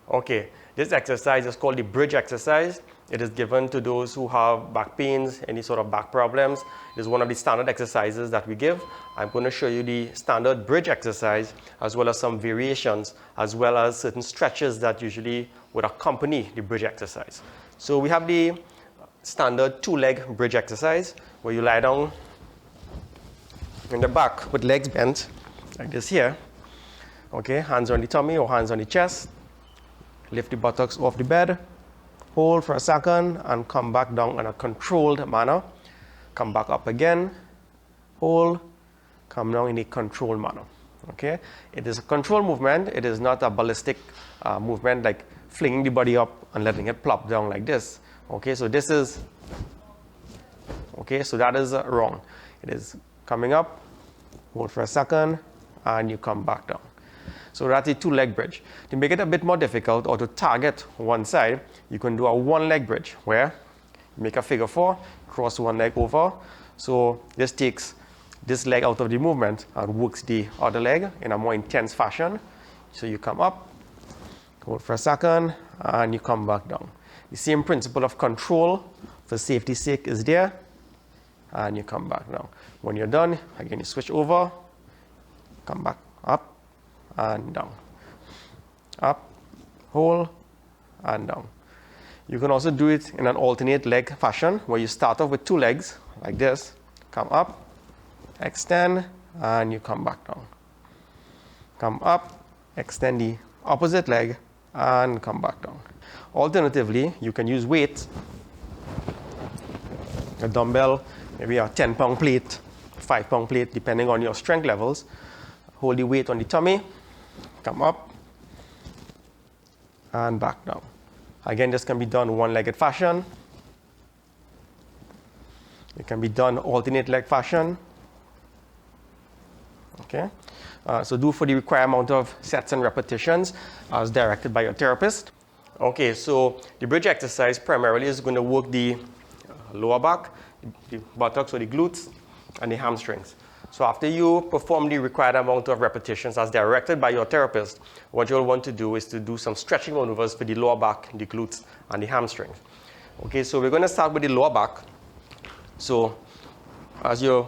Okay, this exercise is called the bridge exercise. It is given to those who have back pains, any sort of back problems. It is one of the standard exercises that we give. I'm going to show you the standard bridge exercise as well as some variations as well as certain stretches that usually would accompany the bridge exercise. So we have the standard two-leg bridge exercise where you lie down in the back with legs bent like this here. Okay, hands on the tummy or hands on the chest. Lift the buttocks off the bed. Hold for a second and come back down in a controlled manner. Come back up again. Hold. Come down in a controlled manner. Okay? It is a controlled movement. It is not a ballistic movement like flinging the body up and letting it plop down like this. Okay? So this is, okay, so that is wrong. It is coming up, hold for a second, and you come back down. So that's a two-leg bridge. To make it a bit more difficult or to target one side, you can do a one-leg bridge where you make a figure 4, cross one leg over. So this takes this leg out of the movement and works the other leg in a more intense fashion. So you come up, hold for a second, and you come back down. The same principle of control for safety's sake is there, and you come back down. When you're done, again you switch over, come back up, and down. Up, hold, and down. You can also do it in an alternate leg fashion where you start off with two legs like this, come up, extend, and you come back down. Come up, extend the opposite leg, and come back down. Alternatively, you can use weight, a dumbbell, maybe a 10-pound plate, 5-pound plate, depending on your strength levels. Hold the weight on the tummy, come up, and back down. Again, this can be done one-legged fashion. It can be done alternate leg fashion. Okay, so do for the required amount of sets and repetitions as directed by your therapist. Okay, so the bridge exercise primarily is going to work the lower back, the buttocks or the glutes, and the hamstrings. So after you perform the required amount of repetitions as directed by your therapist, what you'll want to do is to do some stretching maneuvers for the lower back, the glutes, and the hamstrings. Okay, so we're going to start with the lower back. So as you're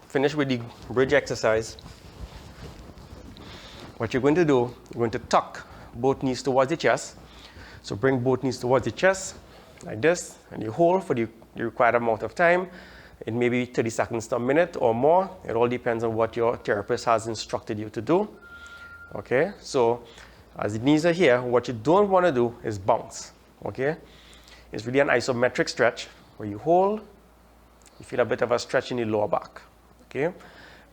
finished with the bridge exercise, what you're going to do, you're going to tuck both knees towards the chest. So bring both knees towards the chest like this, and you hold for the required amount of time. It may be 30 seconds to a minute or more. It all depends on what your therapist has instructed you to do. Okay, so as the knees are here, what you don't want to do is bounce. Okay, it's really an isometric stretch where you hold, you feel a bit of a stretch in the lower back. Okay,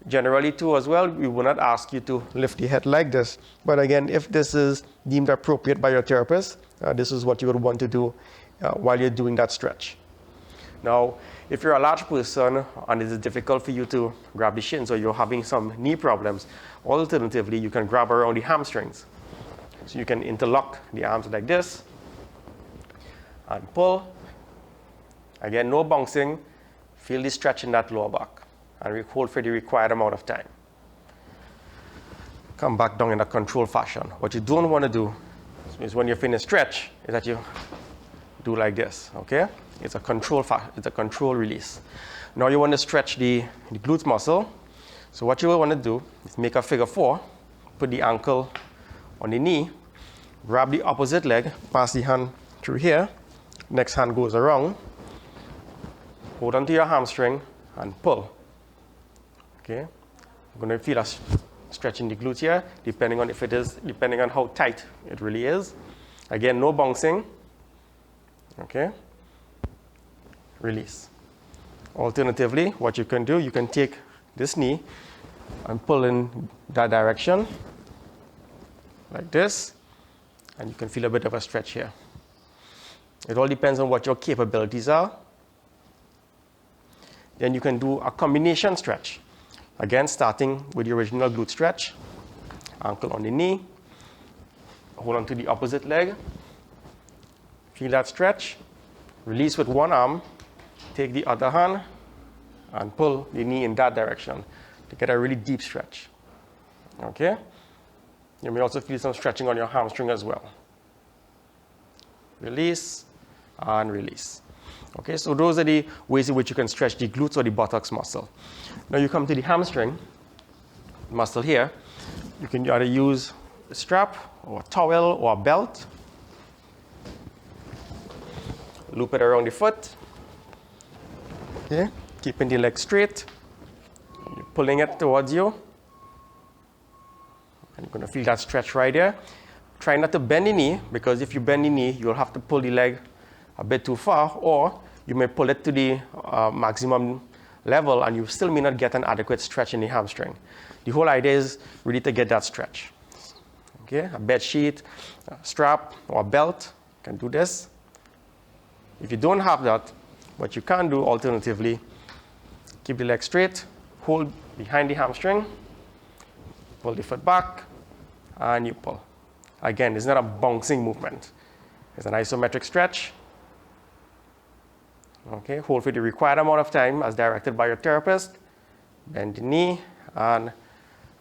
generally too as well, we will not ask you to lift the head like this. But again, if this is deemed appropriate by your therapist, this is what you would want to do while you're doing that stretch. Now, if you're a large person and it is difficult for you to grab the shins or you're having some knee problems, alternatively, you can grab around the hamstrings. So you can interlock the arms like this and pull. Again, no bouncing. Feel the stretch in that lower back and hold for the required amount of time. Come back down in a controlled fashion. What you don't want to do is when you finish stretch is that you do like this, okay? It's a control release. Now you want to stretch the glutes muscle. So what you will want to do is make a figure 4, put the ankle on the knee, grab the opposite leg, pass the hand through here, next hand goes around, hold onto your hamstring and pull. Okay, I'm going to feel a stretch in the glutes here, depending on how tight it really is. Again, no bouncing. Okay. Release. Alternatively, what you can do, you can take this knee and pull in that direction like this, and you can feel a bit of a stretch here. It all depends on what your capabilities are. Then you can do a combination stretch. Again, starting with the original glute stretch, ankle on the knee, hold on to the opposite leg, feel that stretch, release with one arm, take the other hand and pull the knee in that direction to get a really deep stretch. Okay? You may also feel some stretching on your hamstring as well. release, and release. Okay, so those are the ways in which you can stretch the glutes or the buttocks muscle. Now you come to the hamstring muscle here. You can either use a strap or a towel or a belt. Loop it around the foot. Okay, keeping the leg straight. You're pulling it towards you. And you're going to feel that stretch right there. Try not to bend the knee, because if you bend the knee, you'll have to pull the leg a bit too far, or you may pull it to the maximum level and you still may not get an adequate stretch in the hamstring. The whole idea is really to get that stretch. Okay, a bed sheet, a strap, or a belt can do this. If you don't have that, what you can do alternatively, keep the leg straight, hold behind the hamstring, pull the foot back, and you pull. Again, it's not a bouncing movement. It's an isometric stretch. Okay, hold for the required amount of time as directed by your therapist. Bend the knee and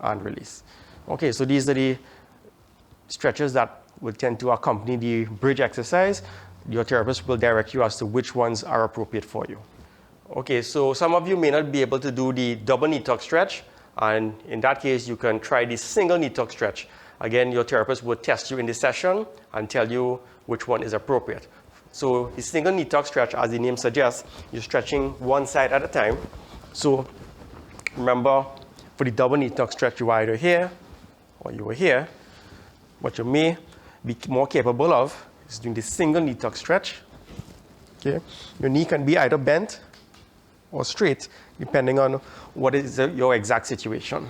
release. Okay, so these are the stretches that will tend to accompany the bridge exercise. Your therapist will direct you as to which ones are appropriate for you. Okay, so some of you may not be able to do the double knee tuck stretch, and in that case, you can try the single knee tuck stretch. Again, your therapist will test you in the session and tell you which one is appropriate. So the single knee tuck stretch, as the name suggests, you're stretching one side at a time. So remember, for the double knee tuck stretch, you are either here or you are here. What you may be more capable of is doing the single knee tuck stretch. Okay? Your knee can be either bent or straight, depending on what is your exact situation.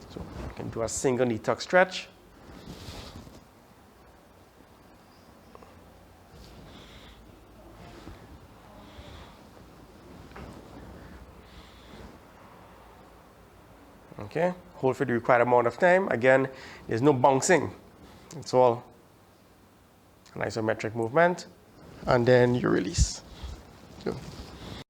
So you can do a single knee tuck stretch. Okay, hold for the required amount of time. Again, there's no bouncing. It's all an isometric movement. And then you release. So